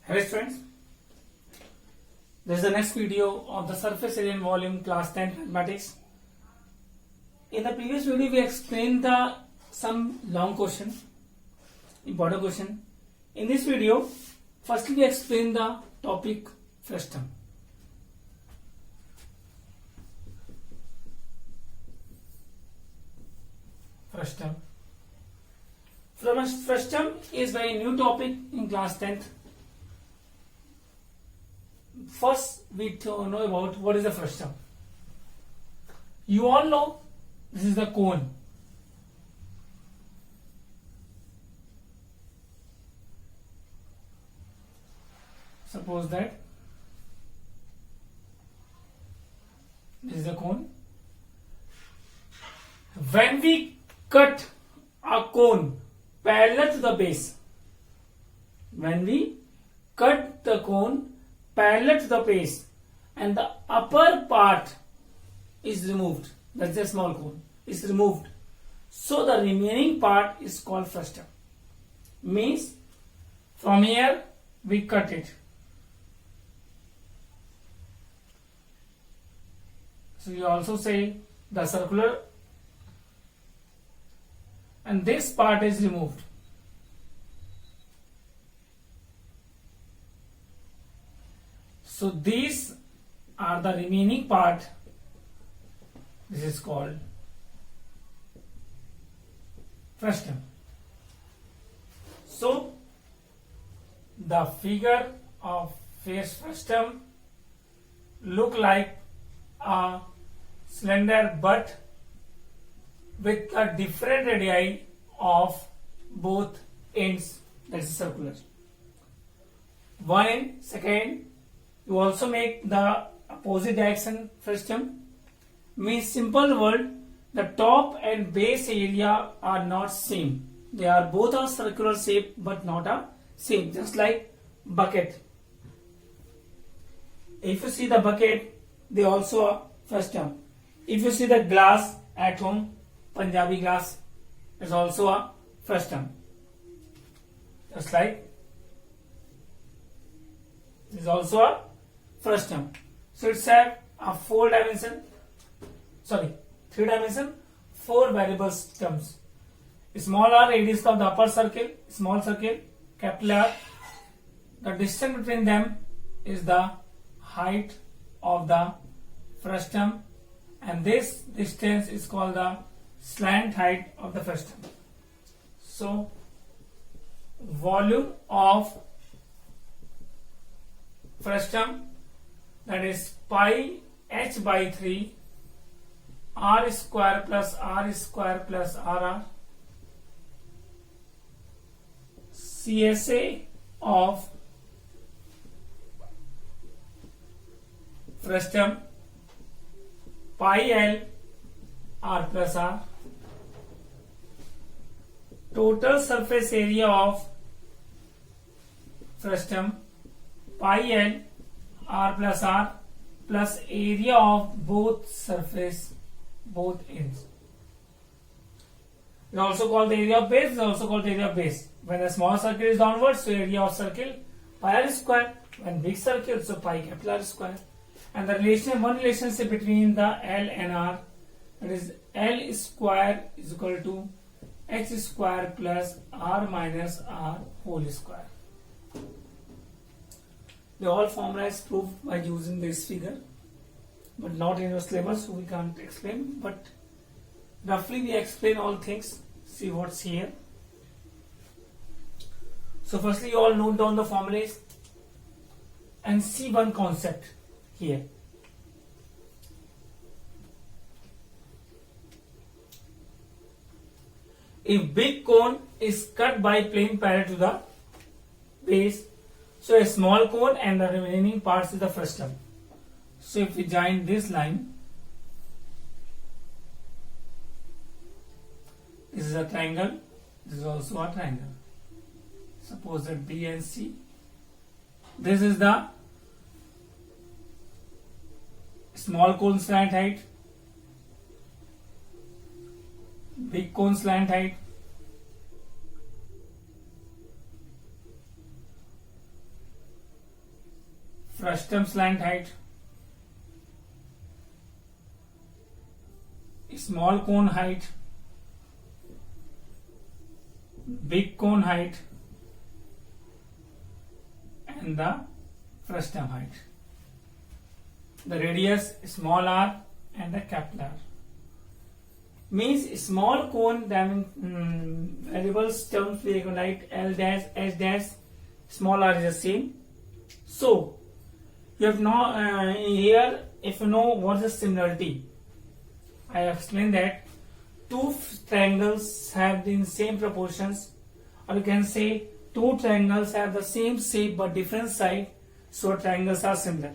Hello students, this is the next video of the surface area and volume class 10 mathematics. In the previous video we explained some long question, important question. In this video, firstly we explain the topic frustum. Frustum is very new topic in class 10th. First, we know about what is the frustum. You all know this is the cone. Suppose that this is the cone. When we cut a cone parallel to the base, when we cut the cone parallel to the base and the upper part is removed, that's a small cone, is removed, so the remaining part is called frustum. Means from here we cut it, so you also say the circular, and this part is removed. So these are the remaining part. This is called frustum. So the figure of face frustum look like a cylinder but with a different radii of both ends, that is circular. One end, second. You also make the opposite direction frustum. Means simple word, the top and base area are not same. They are both a circular shape but not a same. Just like bucket. If you see the bucket, they also are frustum. If you see the glass at home, Punjabi glass is also a frustum. Just like this is also a frustum. So it's have a 3 dimension, 4 variables terms. Small r radius of the upper circle, small circle, capital R. The distance between them is the height of the frustum, and this distance is called the slant height of the frustum. So volume of frustum, that is pi h by 3 r square plus r square plus rr. CSA of frustum pi l r plus r. Total surface area of frustum pi l r plus r plus area of both surface, both ends. We also call the area of base, also called the area of base. When the small circle is downwards, so area of circle pi r square. When big circle, so pi capital R square. And the relationship between the L and R, that is L square is equal to h square plus r minus r whole square. The all formula is proved by using this figure, but not in your syllabus, so we can't explain. But roughly we explain all things. See what's here. So firstly, you all note down the formulas and see one concept here. If big cone is cut by plane parallel to the base, so a small cone and the remaining parts is the frustum. So if we join this line, this is a triangle, this is also a triangle. Suppose that B and C. This is the small cone slant height, big cone slant height, frustum slant height, small cone height, big cone height, and the frustum height. The radius small r and the capital R. Means small cone variables terms we write L dash, H dash, small r is the same. So you have now here, if you know what is similarity, I have explained that two triangles have the same proportions, or you can say two triangles have the same shape but different side, so triangles are similar.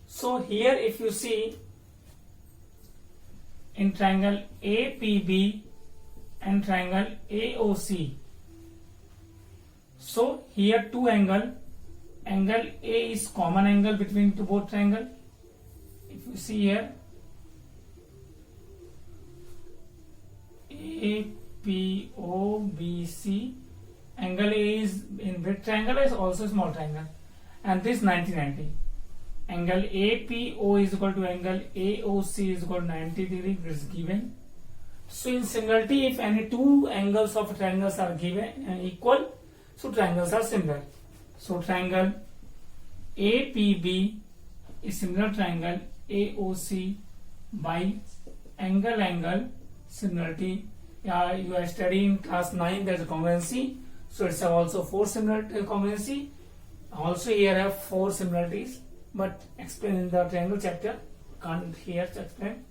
So here if you see in triangle APB and triangle AOC, so here two angle A is common angle between both triangle. If you see here APOBC, angle A is in big triangle is also small triangle, and this 90-90. Angle APO is equal to angle AOC is equal to 90 degree is given. So in similarity, if any two angles of triangles are given equal, so triangles are similar. So triangle APB is similar triangle AOC by angle similarity. You are studying class 9, there is a congruency, so it's also 4 similar congruency. Also here have 4 similarities, but explain in the triangle chapter, can't here explain.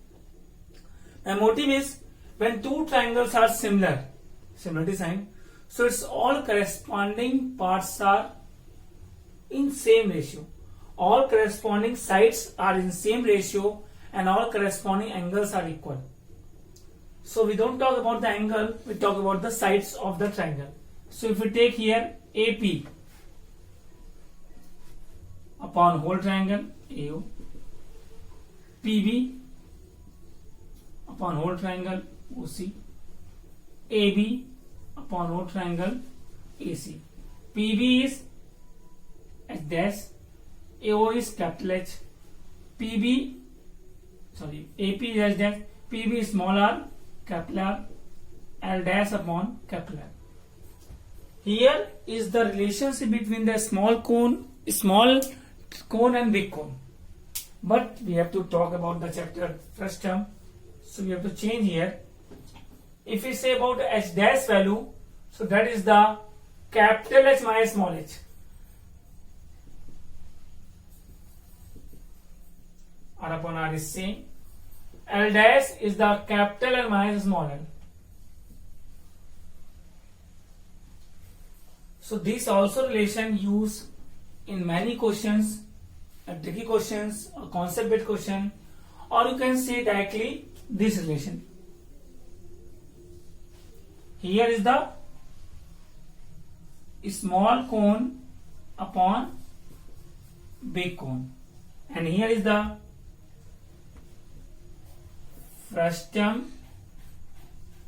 My motive is when two triangles are similar, similarity sign, so its all corresponding parts are in same ratio, all corresponding sides are in same ratio, and all corresponding angles are equal. So we don't talk about the angle, we talk about the sides of the triangle. So if we take here AP upon whole triangle AO, PB upon whole triangle OC, AB upon whole triangle AC. PB is H dash, AO is capital H, AP is H dash, PB is small r, capital R, L dash upon capital R. Here is the relationship between the small cone and big cone. But we have to talk about the chapter first term, so we have to change here. If we say about the H dash value, so that is the capital H minus small h. R upon R is same. L dash is the capital L minus small l. So this also relation used in many questions, tricky questions, or concept based question, or you can say directly this relation. Here is the small cone upon big cone, and here is the frustum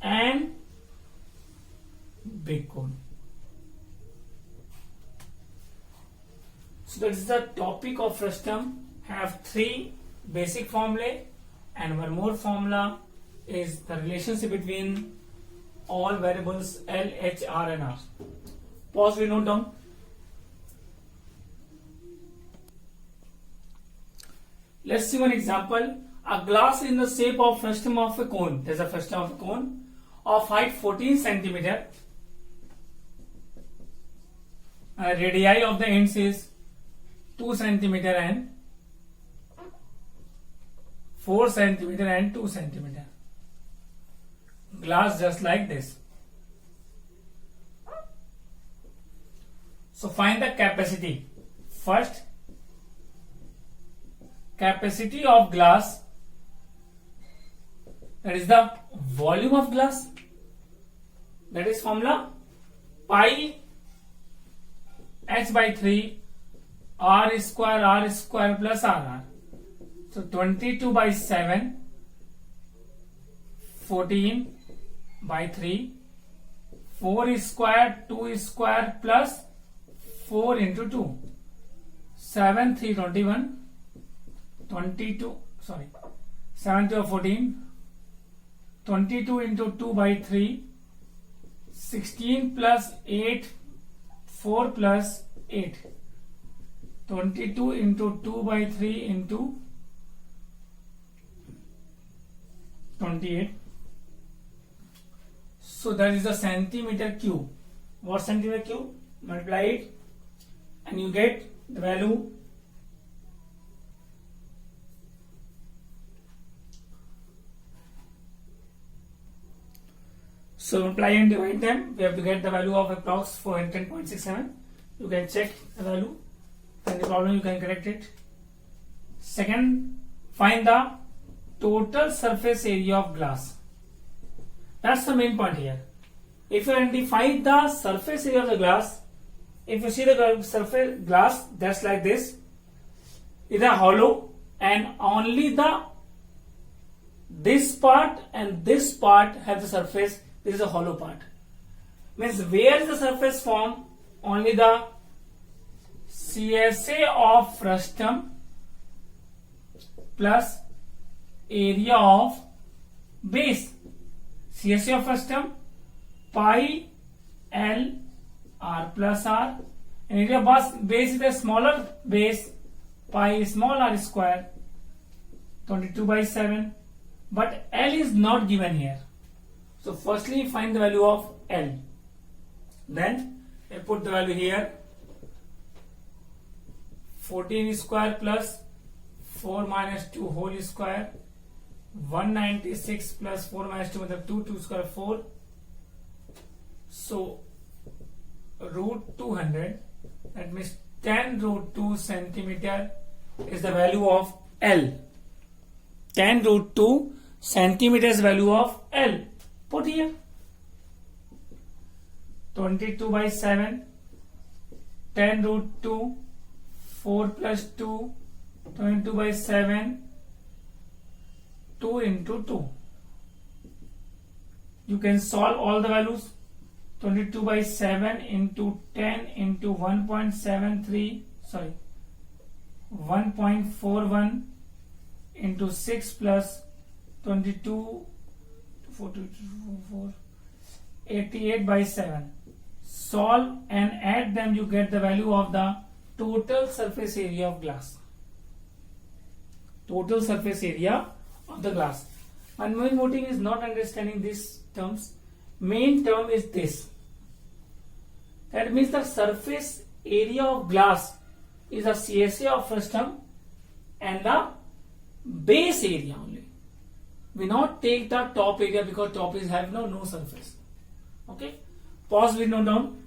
and big cone. So that is the topic of frustum. Have 3 basic formulae, and one more formula is the relationship between all variables L, H, R and R. Pause, we note down. Let's see one example. A glass in the shape of frustum of a cone. There is a frustum of a cone of height 14 centimeter. Radii of the ends is 2 centimeter and 4 centimeter and 2 centimeter. Glass just like this. So find the capacity. First, capacity of glass, that is the volume of glass, that is formula pi h by 3 r square plus rr. So 22 by 7, 14 by 3, 4 square, 2 square plus 4 into 2. 7 3 21, 22, sorry, 7 3 14, 22 into 2 by 3, 16 plus 8, 4 plus 8, 22 into 2 by 3 into 28. So that is the centimeter cube. What centimeter cube? Multiply it and you get the value. So multiply and divide them. We have to get the value of approx 410.67. You can check the value. Then the problem you can correct it. Second, find the total surface area of glass. That's the main point here. If you identify the surface area of the glass, if you see the surface glass, that's like this. It's a hollow, and only this part and this part have the surface. This is a hollow part. Means where is the surface form? Only the CSA of frustum plus area of base. CSA of frustum pi L R plus R, and area of base is the smaller base, pi small r square, 22 by 7, but L is not given here. So firstly find the value of L, then I put the value here, 14 square plus 4 minus 2 whole square, 196 plus 4 minus 2 मतलब 2 square 4. So root 200, that means 10 root 2 centimeter is the value of L. 10 root 2 centimeters value of L. Put here. 22 by 7, 10 root 2, 4 plus 2, 22 by 7, 2 into 2. You can solve all the values. 22 by 7 into 10 into 1.73, sorry, 1.41 into 6 plus 22, 88 by 7. Solve and add them, you get the value of the total surface area of glass. Total surface area of the glass. And main motive is not understanding these terms. Main term is this. That means the surface area of glass is the CSA of frustum and the base area only. We not take the top area because top is have no surface. Okay. Pause, we note down.